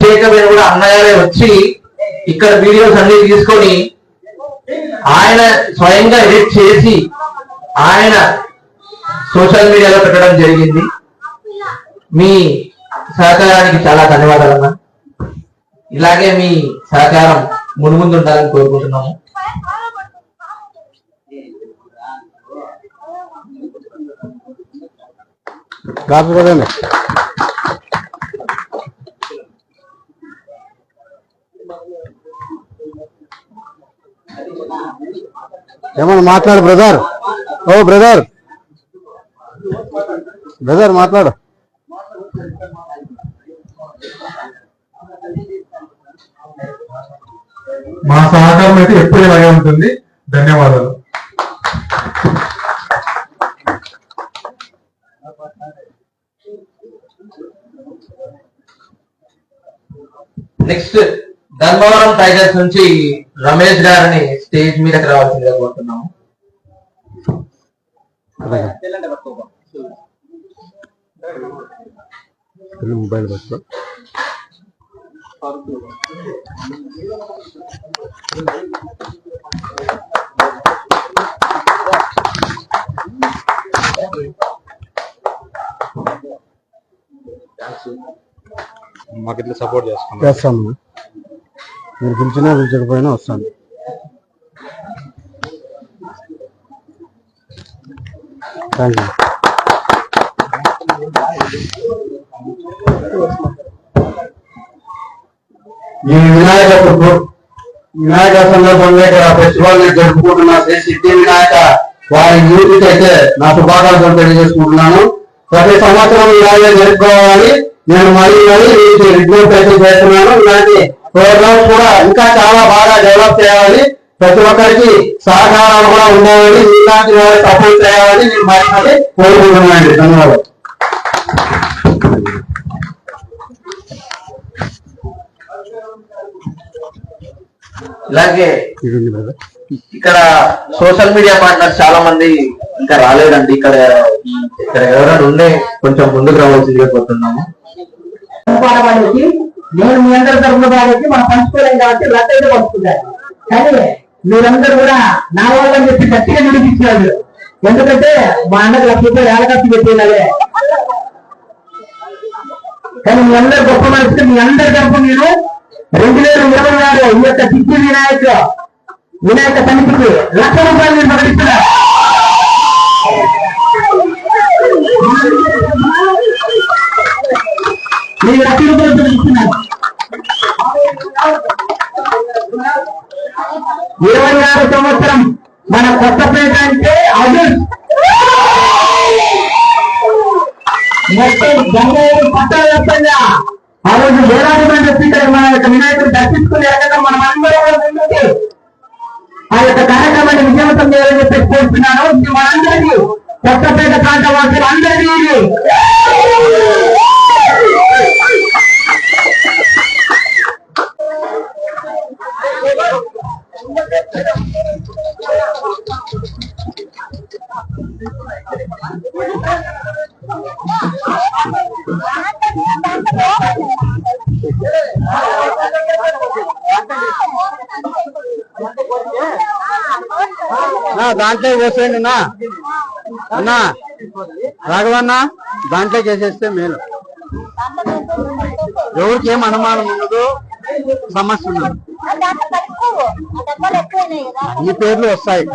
చేయకపోయినా కూడా అన్నగారే వచ్చి ఇక్కడ వీడియోస్ అన్ని తీసుకొని ఆయన స్వయంగా ఎడిట్ చేసి ఆయన సోషల్ మీడియాలో పెట్టడం జరిగింది. మీ సహకారానికి చాలా ధన్యవాదాలు అన్న. ఇలాగే మీ సహకారం ముందు ఉండాలని కోరుకుంటున్నాము. ఏమన్నా మాట్లాడు బ్రదర్. ఓ బ్రదర్, బ్రదర్ మాట్లాడు. మా సహకారం అయితే ఎప్పుడు ఇలాగే ఉంటుంది. ధన్యవాదాలు. నెక్స్ట్ ధర్మవరం టైగర్స్ నుంచి రమేష్ గారిని స్టేజ్ మీదకి రావాల్సిందిగా కోరుతున్నాము. మొబైల్ పట్టుకో. మాకు ఇట్లా సపోర్ట్ చేస్తాము. మీరు పిలిచినా పిలిచకపోయినా వస్తాను. Thank you. ఈ వినాయక సందర్భంగా ఇక్కడ ఫెస్టివల్ జరుపుకుంటున్న శ్రీ సిద్ధి వినాయక వారి యూనిట్ అయితే నా శుభాకాంక్షలు తెలియజేసుకుంటున్నాను. ప్రతి సంవత్సరం ఇలాగే జరుపుకోవాలని నేను మరీ రిక్వెస్ట్ అయితే చేస్తున్నాను. ఇలాంటి ప్రోగ్రామ్స్ కూడా ఇంకా చాలా బాగా డెవలప్ చేయాలని, ప్రతి ఒక్కరికి సహకారాలు కూడా ఉండాలని, ఇలాంటి వారి సపోర్ట్ చేయాలని నేను మరీ కోరుకుంటున్నాను. ధన్యవాదాలు. ఇలాగే ఇక్కడ సోషల్ మీడియా పార్ట్నర్స్ చాలా మంది ఇంకా రాలేదండి. ఇక్కడ ఎవరైనా ఉండే కొంచెం ముందుకు రావాల్సిందిగా కోరుతున్నాము. నేను మీ అందరి తరఫున కాబట్టి మనం పంచుకోలేం కాబట్టి రద్దయితే పంచుకుంటారు. కానీ మీరందరూ కూడా నా వాళ్ళని చెప్పి గట్టిగా నిరూపించారు. ఎందుకంటే మా అన్నకు రూపాయలు ఏళ్ళకట్టు పెట్టినదే. కానీ మీ అందరు గొప్ప మనసు. మీ అందరి తరఫున నేను 2026 ఈ యొక్క సిద్ధి వినాయక సమితికి ₹1,00,000 నేను ప్రకటిస్తున్నా. నేను ₹1,00,000 ప్రకటిస్తున్నాను. 26 సంవత్సరం మన కొత్తపేట అంటే ఆగస్ట్ మొత్తం గంగయ్య పట్టాలొస్తుందా ఆ రోజు వేలాది మంది వచ్చి మన యొక్క వినాయకుడు దర్శించుకుని ఎక్కడ మనం అందరూ ఆ యొక్క కార్యక్రమాన్ని విజయవంతం చేయాలని చెప్పేసి కోరుతున్నాను. మనందరికీ కొత్తపేట ప్రాంత వాసులు అందరికీ దాంట్లో వేసేయండి అన్నా రాఘవన్నా, దాంట్లోకి వేసేస్తే మేలు. ఎవరికి ఏం అనుమానం ఉండదు, సమస్య ఉండదు. ఈ పేర్లు వస్తాయి.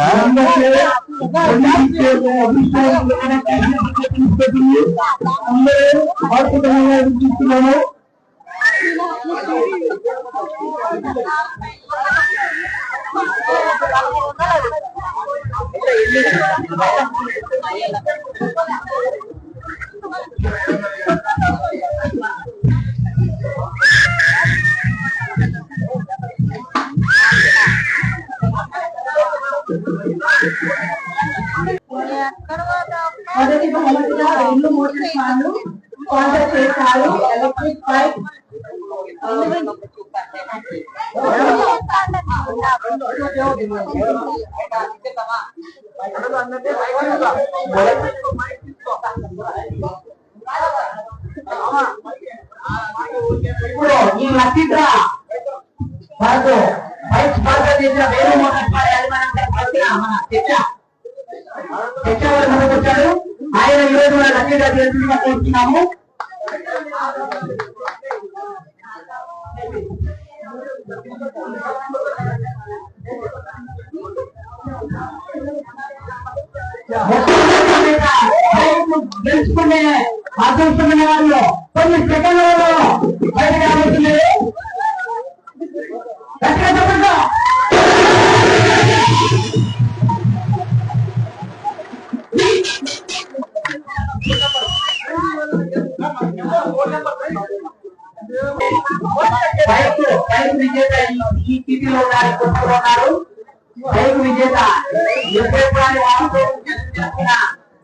మొదటి బహుమతిగా 2 మోటార్ ఫ్యాన్లు కాంటాక్ట్ చేశారు. ఎలక్ట్రిక్ పైప్ ఇప్పుడు ఈ లక్కీ డ్రా మనకు బైక్ స్పాన్సర్ చేసిన వేరే మోటార్స్ వారి యాజమాన్యం మన చర్చ వారు మనకు వచ్చాడు. ఆయన ఈ రోజు మన లక్కీ డ్రా చేస్తున్నట్టుగా కోరుతున్నాము. గెలుచుకునే అదృష్టమైన వాళ్ళు కొన్ని సెకండ్లలో బయటకు రాబోతుంది. బైక్ విజేత ఈ స్థితిలో ఉన్నారు, కొత్తలో ఉన్నారు. బైక్ విజేత ఎప్పుడెప్పుడు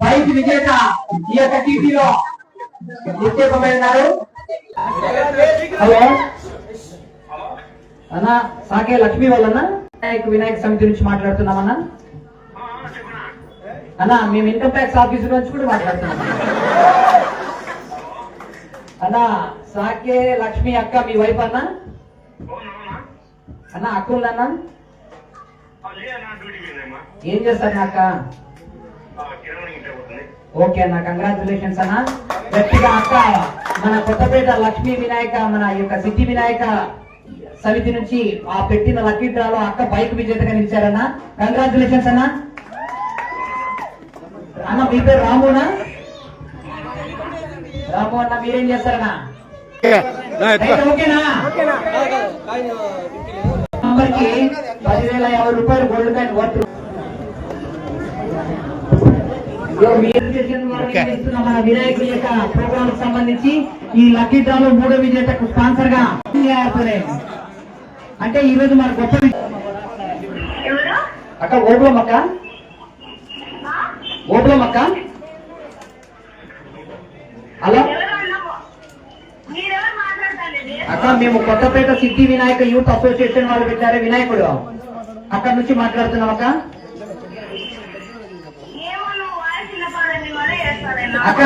బైక్ విజేత ఈ యొక్క టీవీలో నిశ్చయమైనారు. హలో అన్న, సాకే లక్ష్మీ వాళ్ళన్నా వినాయక సమితి నుంచి మాట్లాడుతున్నామన్నా. అన్న మేము ఇన్కమ్ ట్యాక్స్ ఆఫీసర్ నుంచి కూడా మాట్లాడుతున్నాం అన్న. సాకే లక్ష్మి అక్క మీ వైఫ్ అన్న? అన్న అక్క ఉందన్నా? ఏం చేస్తారు అక్క? ఓకే అన్న, కంగ్రాచులేషన్స్ అన్న. గట్టిగా అక్క మన కొత్తపేట లక్ష్మీ వినాయక మన యొక్క సిద్ధి వినాయక సమితి నుంచి ఆ పెట్టిన లక్కీ డ్రాలో అక్క బైక్ విజేతగా నిలిచారన్న. కంగ్రాచులేషన్స్ అన్న. అన్న మీ పేరు రామునా? రాము అన్న మీరేం చేస్తారన్నా? ఓకేనా? నంబర్కి 10,050 రూపాయలు గోల్డ్ కాయిన్ వర్త్. మన వినాయకుడి యొక్క ప్రోగ్రామ్ సంబంధించి ఈ లక్కీ డ్రాలో 3వ విజేతకు స్పాన్సర్ గా అంటే ఈ రోజు మన గొప్ప అక్క ఓబ్లమక్క హలో అక్క, మేము కొత్తపేట సిద్ధి వినాయక యూత్ అసోసియేషన్ వాళ్ళు పెట్టారు వినాయకుడు, అక్కడ నుంచి మాట్లాడుతున్నాం అక్క. అక్క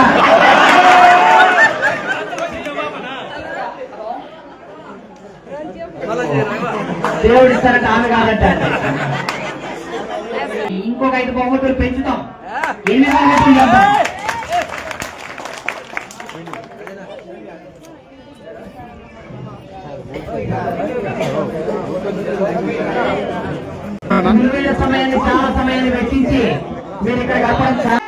దేవుడు ఇస్తారంటే ఆమె కాదంట. ఇంకొక 5 బహుమతులు పెంచుతాం. ఎన్ని బహుమతులు చేద్దాం? సమయాన్ని చాలా సమయాన్ని వెచ్చించి మీరు ఇక్కడ గడపడం